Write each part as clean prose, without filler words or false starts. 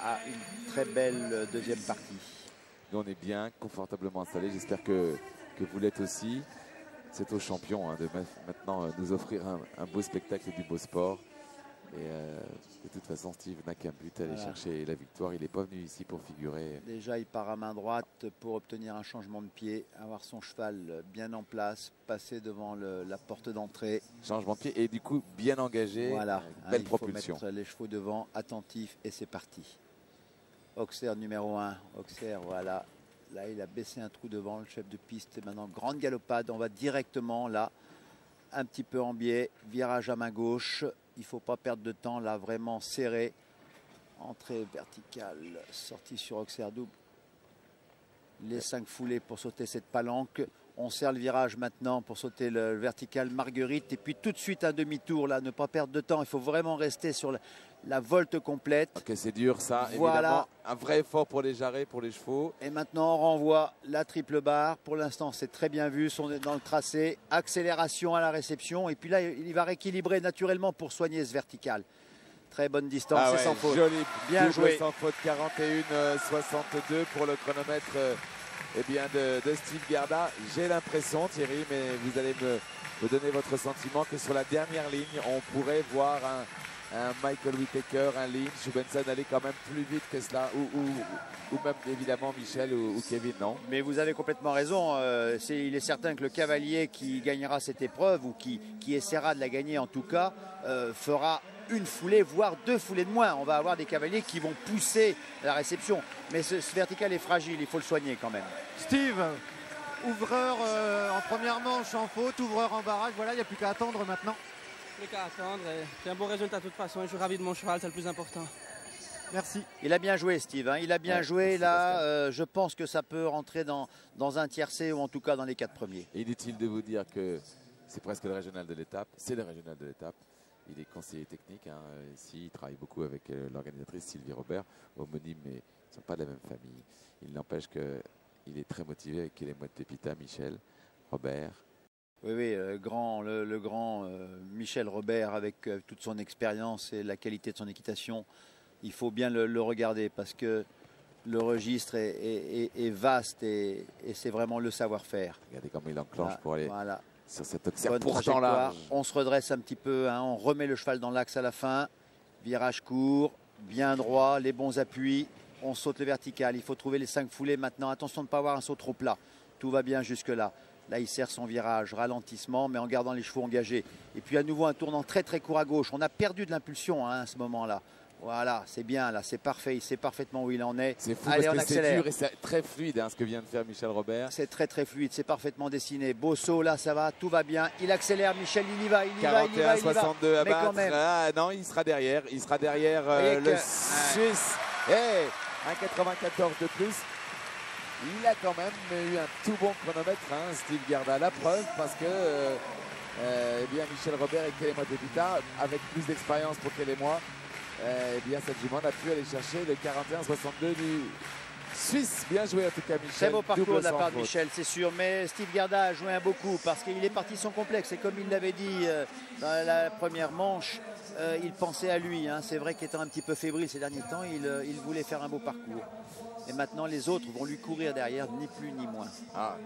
à une très belle deuxième partie. Nous, on est bien, confortablement installés. J'espère que vous l'êtes aussi. C'est aux champions de maintenant nous offrir un beau spectacle et du beau sport. Et de toute façon, Steve n'a qu'un but à aller chercher la victoire. Il n'est pas venu ici pour figurer. Déjà, il part à main droite pour obtenir un changement de pied, avoir son cheval bien en place, passer devant la porte d'entrée. Changement de pied et du coup bien engagé. Voilà, belle il propulsion. faut mettre les chevaux devant, attentif et c'est parti. Auxerre numéro 1, Auxerre, voilà. Là, il a baissé un trou devant, le chef de piste. Et maintenant, grande galopade. On va directement là, un petit peu en biais, virage à main gauche. Il ne faut pas perdre de temps, là, vraiment serré. Entrée verticale, sortie sur Auxerre double. Les 5 foulées pour sauter cette palanque. On serre le virage maintenant pour sauter le vertical Marguerite. Et puis tout de suite un demi-tour, là, ne pas perdre de temps. Il faut vraiment rester sur la volte complète. Ok, c'est dur ça, voilà. Évidemment. Un vrai effort pour les jarrets, pour les chevaux. Et maintenant, on renvoie la triple barre. Pour l'instant, c'est très bien vu. On est dans le tracé. Accélération à la réception. Et puis là, il va rééquilibrer naturellement pour soigner ce vertical. Très bonne distance, c'est sans faute. Joli, bien joué. Sans faute, 41-62 pour le chronomètre de Steve Garda. J'ai l'impression, Thierry, mais vous allez me donner votre sentiment que sur la dernière ligne, on pourrait voir un Michael Whittaker, un Lynch ou Benson aller quand même plus vite que cela, ou même évidemment Michel ou Kevin, non? Mais vous avez complètement raison. Il est certain que le cavalier qui gagnera cette épreuve, ou qui essaiera de la gagner en tout cas, fera une foulée, voire 2 foulées de moins. On va avoir des cavaliers qui vont pousser la réception. Mais ce vertical est fragile, il faut le soigner quand même. Steve, ouvreur en première manche en faute, ouvreur en barrage, voilà, il n'y a plus qu'à attendre maintenant. Plus qu'à attendre, c'est un bon résultat de toute façon. Je suis ravi de mon cheval, c'est le plus important. Merci. Il a bien joué, Steve. Il a bien joué. Là, je pense que ça peut rentrer dans un tiercé ou en tout cas dans les 4 premiers. Inutile de vous dire que c'est presque le régional de l'étape. C'est le régional de l'étape. Il est conseiller technique. Ici, il travaille beaucoup avec l'organisatrice Sylvie Robert, homonyme, mais ils ne sont pas de la même famille. Il n'empêche qu'il est très motivé avec les mois de Pépita, Michel, Robert. Oui, le grand Michel Robert, avec toute son expérience et la qualité de son équitation, il faut bien le regarder parce que le registre est vaste et c'est vraiment le savoir-faire. Regardez comment il enclenche pour aller sur cette Bonne pourtant là. On se redresse un petit peu, on remet le cheval dans l'axe à la fin. Virage court, bien droit, les bons appuis. On saute le vertical. Il faut trouver les 5 foulées maintenant. Attention de ne pas avoir un saut trop plat. Tout va bien jusque-là. Là, il serre son virage, ralentissement, mais en gardant les chevaux engagés. Et puis à nouveau un tournant très très court à gauche. On a perdu de l'impulsion à ce moment-là. Voilà, c'est bien là, c'est parfait, il sait parfaitement où il en est. C'est fou. Allez, parce on que c'est accélère. dur et c'est très fluide ce que vient de faire Michel Robert. C'est très très fluide, c'est parfaitement dessiné. Beau saut, là ça va, tout va bien. Il accélère, Michel, il y va, il y va, il y va. 41-62 à mais battre. quand même. Ah non, il sera derrière le Suisse. 1,94 de plus. Il a quand même eu un tout bon chronomètre, Steve Garda. La preuve, parce que Michel Robert et Kélémois Pépita, avec plus d'expérience pour Kélémois, cette jument a pu aller chercher le 41-62 du Suisse. Bien joué en tout cas, Michel. Très beau parcours de la part de Michel, c'est sûr. Mais Steve Garda a joué un beau coup parce qu'il est parti de son complexe. Et comme il l'avait dit dans la première manche, il pensait à lui. C'est vrai qu'étant un petit peu fébrile ces derniers temps, il voulait faire un beau parcours. Et maintenant, les autres vont lui courir derrière, ni plus ni moins.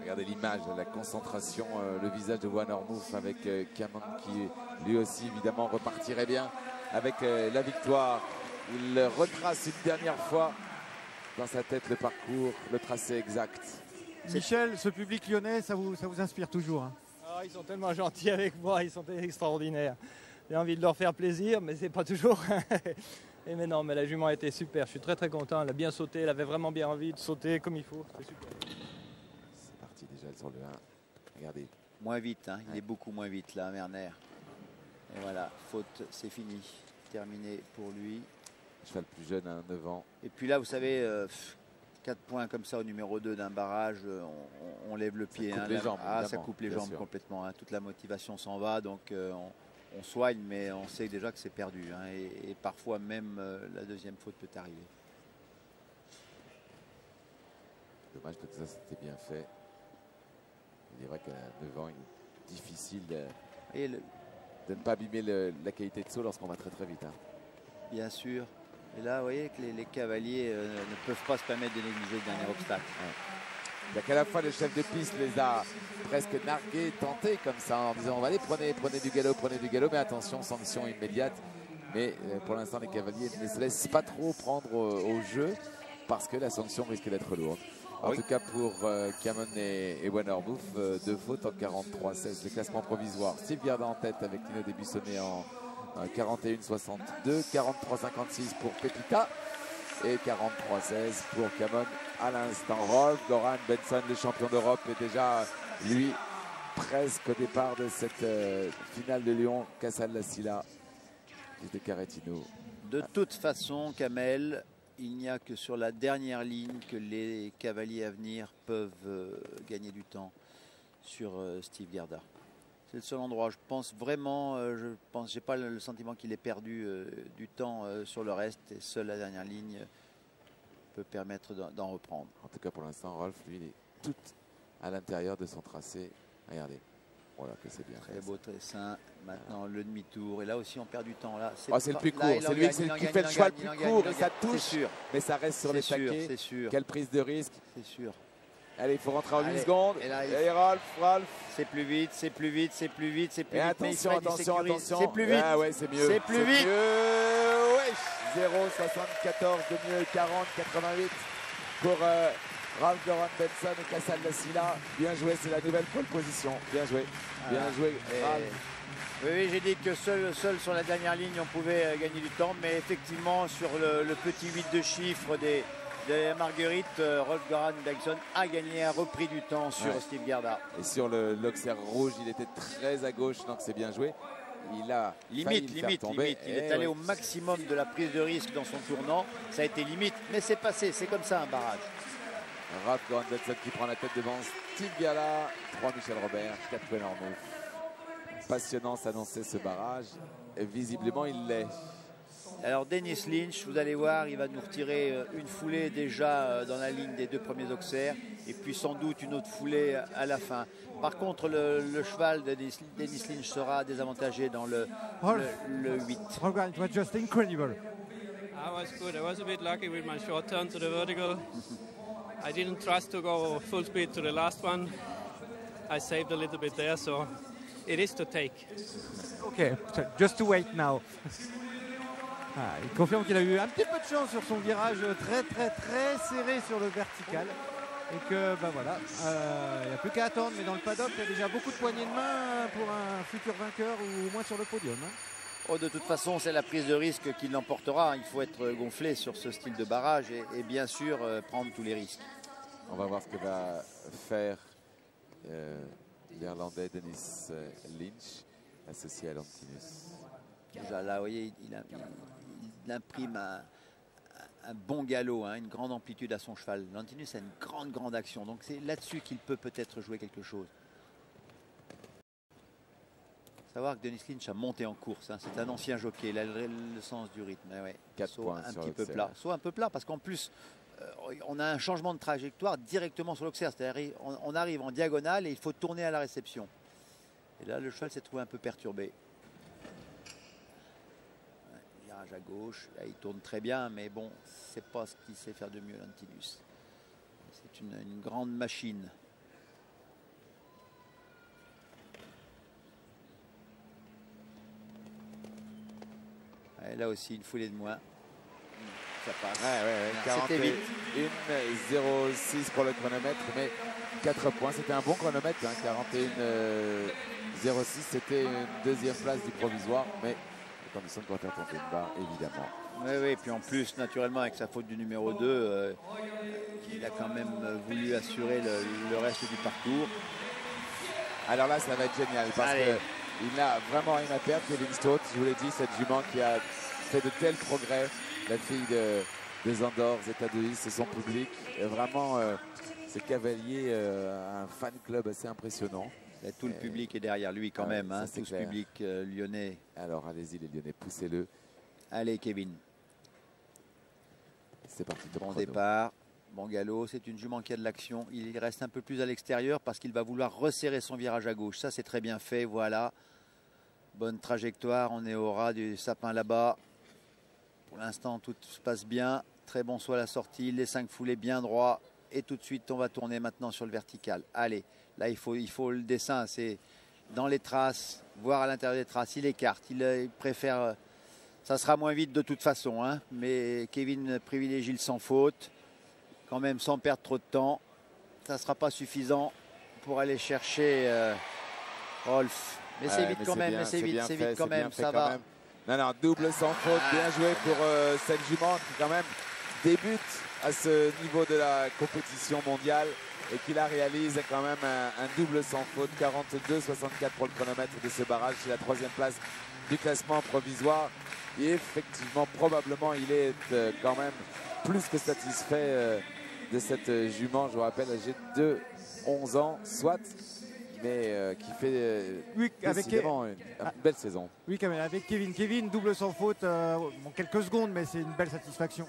Regardez l'image, la concentration, le visage de Warner Mouffe avec Cameron qui lui aussi évidemment repartirait bien avec la victoire. Il retrace une dernière fois dans sa tête le parcours, le tracé exact. Michel, ce public lyonnais, ça vous inspire toujours Ils sont tellement gentils avec moi, ils sont extraordinaires. J'ai envie de leur faire plaisir, mais c'est pas toujours. Mais non, mais la jument a été super, je suis très très content, elle a bien sauté, elle avait vraiment bien envie de sauter comme il faut, c'est super. C'est parti déjà sur le 1, regardez. Moins vite, il est beaucoup moins vite là, Werner. Et voilà, faute, c'est fini, terminé pour lui. Cheval plus jeune, 9 ans. Et puis là, vous savez, 4 points comme ça au numéro 2 d'un barrage, on lève le pied. Ça coupe les jambes, ça coupe les jambes complètement, toute la motivation s'en va, donc on soigne, mais on sait déjà que c'est perdu. Et parfois même la deuxième faute peut arriver. Dommage que tout ça c'était bien fait. Il est vrai qu'à 9 ans, il est difficile de ne pas abîmer la qualité de saut lorsqu'on va très très vite. Bien sûr. Et là, vous voyez que les cavaliers ne peuvent pas se permettre de négliger le dernier obstacle. Il y a qu'à la fois le chef de piste les a presque nargués, tentés comme ça, en disant allez, prenez du galop, mais attention, sanction immédiate. Mais pour l'instant, les cavaliers ne se laissent pas trop prendre au jeu parce que la sanction risque d'être lourde. En tout cas, pour Camon et Wennerbouf, 2 fautes en 43-16. Le classement provisoire. Steve Gerda en tête avec Tino Debussonnet en 41-62. 43-56 pour Pepita. Et 43-16 pour Camon à l'instant. Rolf Goran Benson, le champion d'Europe, est déjà, lui, presque au départ de cette finale de Lyon. Casal Lassila, fils de Caretino. De toute façon, Kamel, il n'y a que sur la dernière ligne que les cavaliers à venir peuvent gagner du temps sur Steve Gerda. C'est le seul endroit. Je pense vraiment, j'ai pas le sentiment qu'il ait perdu du temps sur le reste. Et seule la dernière ligne peut permettre d'en reprendre. En tout cas, pour l'instant, Rolf, lui, il est tout à l'intérieur de son tracé. Regardez. Voilà que c'est bien. Très beau, très sain. Maintenant, le demi-tour. Et là aussi, on perd du temps. Là, c'est le plus court. C'est lui qui fait le choix le plus court. Ça touche, sûr. Mais ça reste sur les taquets. C'est sûr. Quelle prise de risque. C'est sûr. Allez, il faut rentrer en 8 secondes. Et Rolf. C'est plus vite, c'est plus vite, c'est plus vite, c'est plus vite. Attention, attention. C'est plus vite. Ah ouais, c'est mieux. C'est plus vite. Ouais. 0,74 de mieux, 40,88 pour Rolf Goran Benson et Casal Lassila. Bien joué, c'est la nouvelle pole position. Bien joué. Bien joué, Rolf. Oui, j'ai dit que seul sur la dernière ligne, on pouvait gagner du temps. Mais effectivement, sur le petit 8 de chiffre de Marguerite, Rolf Goran Benson a gagné, a repris du temps sur Steve Gerda. Et sur l'Auxerre rouge, il était très à gauche, donc c'est bien joué. Il a limite. Il est allé au maximum de la prise de risque dans son tournant. Ça a été limite, mais c'est passé. C'est comme ça un barrage. Rolf Goran Benson qui prend la tête devant Steve Gerda. 3 Michel Robert, 4 Wennerbouf. Passionnant s'annonçait ce barrage. Et visiblement, il l'est. Alors Dennis Lynch, vous allez voir, il va nous retirer une foulée déjà dans la ligne des 2 premiers Auxerre et puis sans doute une autre foulée à la fin. Par contre, le cheval de Dennis Lynch sera désavantagé dans le 8. Rolf, it was just incredible. I was good. I was a bit lucky with my short turn to the vertical. I didn't trust to go full speed to the last one. I saved a little bit there, so it is to take. Okay, so just to wait now. Il confirme qu'il a eu un petit peu de chance sur son virage très serré sur le vertical. Et que voilà, il n'y a plus qu'à attendre. Mais dans le paddock, il y a déjà beaucoup de poignées de main pour un futur vainqueur ou au moins sur le podium. Oh, de toute façon, c'est la prise de risque qui l'emportera. Il faut être gonflé sur ce style de barrage et bien sûr prendre tous les risques. On va voir ce que va faire l'Irlandais Dennis Lynch, associé à Lantinus. Déjà là, vous voyez, il imprime un bon galop, une grande amplitude à son cheval. Lantinus a une grande action, donc c'est là-dessus qu'il peut-être jouer quelque chose. Savoir que Dennis Lynch a monté en course, c'est un ancien jockey, il a le sens du rythme. 4 points un sur petit peu plat, soit un peu plat parce qu'en plus on a un changement de trajectoire directement sur l'Auxerre, c'est-à-dire on arrive en diagonale et il faut tourner à la réception. Et là le cheval s'est trouvé un peu perturbé. À gauche, là, il tourne très bien, mais bon, c'est pas ce qu'il sait faire de mieux, Lantinus. C'est une grande machine. Et là aussi, une foulée de moins. Ça passe. C'était vite. 1,06 pour le chronomètre, mais 4 points. C'était un bon chronomètre, 41,06. C'était une deuxième place du provisoire, mais condition de faire tomber une barre, évidemment. Oui, puis en plus, naturellement, avec sa faute du numéro 2, il a quand même voulu assurer le reste du parcours. Alors là, ça va être génial, parce qu'il n'a vraiment rien à perdre. Kevin Stott, je vous l'ai dit, cette jument qui a fait de tels progrès, la fille des Andorres, Zeta Deuis, c'est son public. Et vraiment, ce cavalier a un fan club assez impressionnant. Et tout le public est derrière lui quand même, tout ce public lyonnais. Alors allez-y les Lyonnais, poussez-le. Allez Kevin. C'est parti. Bon départ, bon galop, c'est une jument qui a de l'action. Il reste un peu plus à l'extérieur parce qu'il va vouloir resserrer son virage à gauche. Ça c'est très bien fait, voilà. Bonne trajectoire, on est au ras du sapin là-bas. Pour l'instant, tout se passe bien. Très bon soit la sortie. Les 5 foulées bien droits. Et tout de suite, on va tourner maintenant sur le vertical. Allez, là, il faut le dessin. C'est dans les traces, voir à l'intérieur des traces. Il écarte. Il préfère... Ça sera moins vite de toute façon. Hein, mais Kevin privilégie le sans faute. Quand même, sans perdre trop de temps. Ça ne sera pas suffisant pour aller chercher Rolf. Mais c'est vite quand même. Mais c'est vite quand même. Ça va. Non, non, double sans faute. Bien joué pour cette jument qui quand même débute à ce niveau de la compétition mondiale et qui la réalise quand même un double sans faute. 42,64 pour le chronomètre de ce barrage. C'est la 3e place du classement provisoire. Et effectivement, probablement, il est quand même plus que satisfait de cette jument. Je vous rappelle, âgée de 11 ans, soit, mais qui fait oui, décidément une belle saison. Oui, quand même, avec Kevin, double sans faute en quelques secondes, mais c'est une belle satisfaction.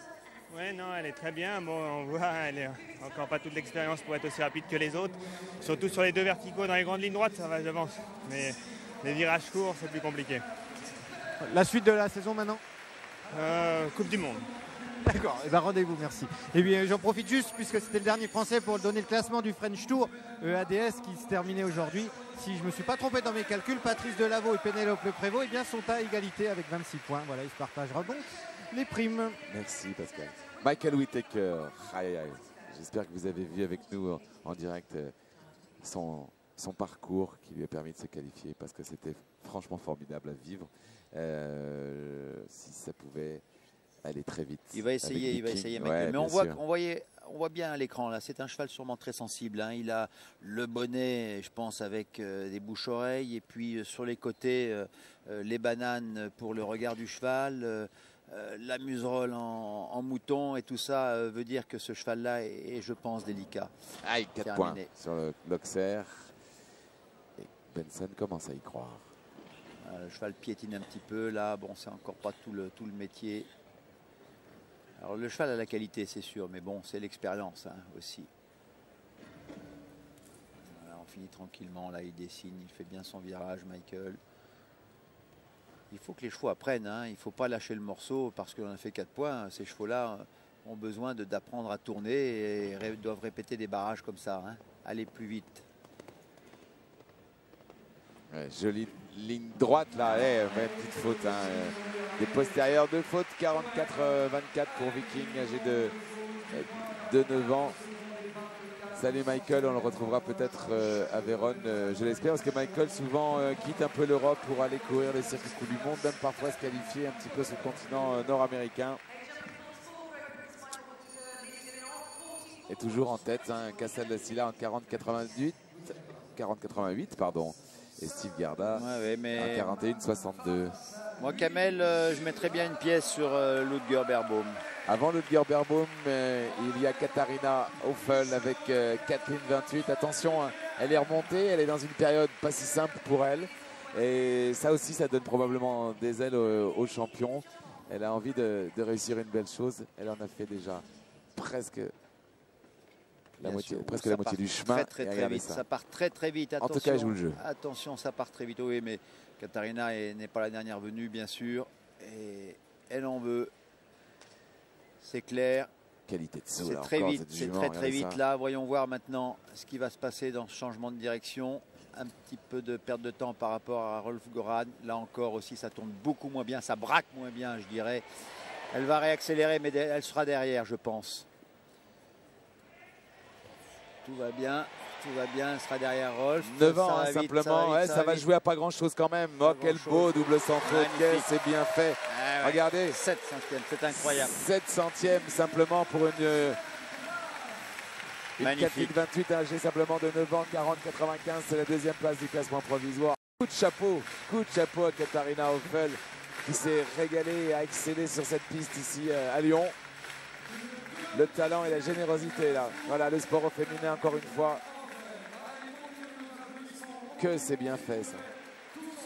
Oui, non, elle est très bien. Bon, on voit, elle n'a encore pas toute l'expérience pour être aussi rapide que les autres. Surtout sur les 2 verticaux, dans les grandes lignes droites, ça va, j'avance. Mais les virages courts, c'est plus compliqué. La suite de la saison maintenant Coupe du Monde. D'accord, et ben rendez-vous, merci. Et bien j'en profite juste, puisque c'était le dernier Français pour donner le classement du French Tour ADS qui se terminait aujourd'hui. Si je ne me suis pas trompé dans mes calculs, Patrice Delaveau et Pénélope Leprévost eh bien, sont à égalité avec 26 points. Voilà, ils se partageront donc les primes. Merci Pascal. Michael Whittaker, j'espère que vous avez vu avec nous en direct son parcours qui lui a permis de se qualifier parce que c'était franchement formidable à vivre. Si ça pouvait aller très vite. Il va essayer, Michael. Mais on voit bien à l'écran là, c'est un cheval sûrement très sensible. Hein. Il a le bonnet, je pense, avec des bouches-oreilles, et puis sur les côtés, les bananes pour le regard du cheval, la muserolle en mouton, et tout ça veut dire que ce cheval-là est, je pense, délicat. Aïe, 4 points sur l'Auxerre. Et Benson commence à y croire. Le cheval piétine un petit peu là, bon, c'est encore pas tout le métier. Alors le cheval a la qualité, c'est sûr, mais bon, c'est l'expérience hein, aussi. Voilà, on finit tranquillement, là il dessine, il fait bien son virage, Michael. Il faut que les chevaux apprennent, hein. Il ne faut pas lâcher le morceau parce qu'on a fait 4 points. Ces chevaux-là ont besoin d'apprendre à tourner et doivent répéter des barrages comme ça, hein. Aller plus vite. Ouais, jolie ligne droite là, petite faute. Hein. Des postérieurs de faute, 44-24 pour Viking, âgé de 9 ans. Salut Michael, on le retrouvera peut-être à Vérone, je l'espère, parce que Michael souvent quitte un peu l'Europe pour aller courir les circuits Coupe du Monde, même parfois se qualifier un petit peu sur le continent nord-américain. Et toujours en tête, hein, Casal da Silla en 40-88, pardon. Et Steve Garda en 41-62. Moi, Kamel, je mettrais bien une pièce sur Ludger Beerbaum. Avant Ludger Beerbaum, il y a Katharina Hoffel avec Kathleen 28. Attention, hein, elle est remontée, elle est dans une période pas si simple pour elle. Et ça aussi, ça donne probablement des ailes aux champions. Elle a envie de réussir une belle chose. Elle en a fait déjà presque la moitié du chemin. Très vite. Ça part très vite. Attention, en tout cas, elle joue le jeu. Attention, ça part très vite. Oui, mais Katharina n'est pas la dernière venue, bien sûr. Et elle en veut. C'est clair. Qualité de saut. C'est très vite. C'est très vite là. Voyons voir maintenant ce qui va se passer dans ce changement de direction. Un petit peu de perte de temps par rapport à Rolf Goran. Là encore aussi, ça tourne beaucoup moins bien. Ça braque moins bien, je dirais. Elle va réaccélérer, mais elle sera derrière, je pense. Tout va bien, elle sera derrière Rolf. 9 ans, hein, simplement, ça va jouer à pas grand chose quand même. Oh, quel beau double sans faute, c'est bien fait. Ouais. Regardez. 7 centièmes, c'est incroyable. 7 centièmes simplement pour une Kathleen 28 âgée simplement de 9 ans, 40-95, c'est la deuxième place du classement provisoire. Coup de chapeau à Katharina Hoffel qui s'est régalée et a excellé sur cette piste ici à Lyon. Le talent et la générosité là. Voilà, le sport au féminin encore une fois. Que c'est bien fait ça.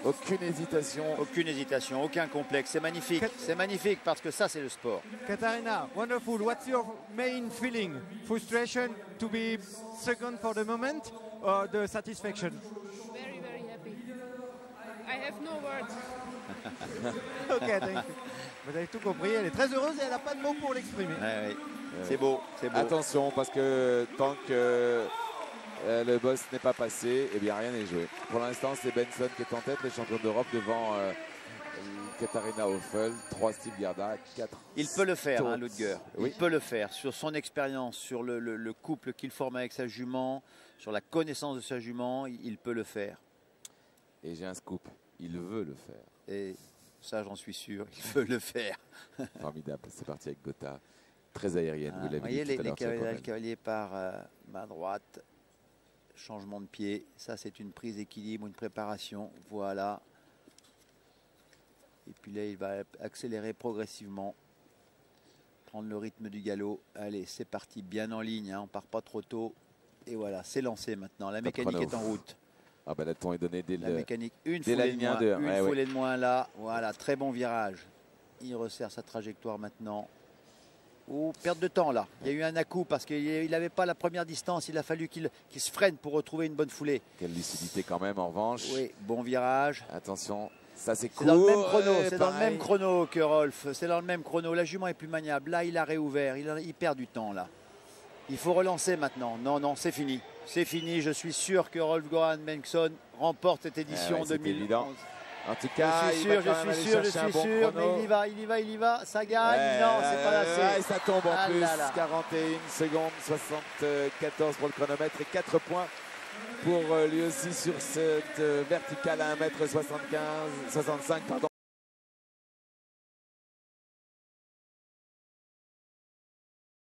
Aucune hésitation. Aucune hésitation, aucun complexe. C'est magnifique. C'est magnifique parce que ça, c'est le sport. Katharina, wonderful. What's your main feeling? Frustration to be second for the moment or the satisfaction? Very, very happy. I have no words. Ok, thank you. Vous avez tout compris, elle est très heureuse et elle n'a pas de mots pour l'exprimer. Ouais, ouais. C'est beau, c'est beau. Attention, parce que tant que le boss n'est pas passé, eh bien rien n'est joué. Pour l'instant, c'est Benson qui est en tête, les champions d'Europe devant Katharina Hoffel, 3 Steve Gerda, 4. Il peut le faire, hein, Ludger. Oui. Il peut le faire sur son expérience, sur le couple qu'il forme avec sa jument, sur la connaissance de sa jument, il peut le faire. Et j'ai un scoop, il veut le faire. Et ça, j'en suis sûr, il veut le faire. Formidable, c'est parti avec Gotha. Très aérienne, vous Vous l'avez voyez dit tout à l'heure. le cavalier par main droite, changement de pied. Ça, c'est une prise d'équilibre, une préparation. Voilà. Et puis là, il va accélérer progressivement, prendre le rythme du galop. Allez, c'est parti, bien en ligne, hein, on part pas trop tôt. Et voilà, c'est lancé maintenant. La mécanique est en route. Ah ben, le ton est donné dès la mécanique, une dès foulée de moins, une foulée de moins là. Voilà, très bon virage. Il resserre sa trajectoire maintenant. Oh, perte de temps là. Il y a eu un à-coup parce qu'il n'avait pas la première distance. Il a fallu qu'il se freine pour retrouver une bonne foulée. Quelle lucidité quand même en revanche. Oui, bon virage. Attention, ça c'est court. C'est dans le même chrono, c'est dans le même chrono que Rolf. C'est dans le même chrono. La jument est plus maniable. Là, il a réouvert. Il perd du temps là. Il faut relancer maintenant. Non, non, c'est fini. C'est fini. Je suis sûr que Rolf Goran Bengtsson remporte cette édition 2011. En tout cas, je suis sûr, mais il y va, ça gagne, non, c'est pas assez. Et ça tombe en plus, 41 secondes, 74 pour le chronomètre et 4 points pour lui aussi sur cette verticale à 1m65, pardon.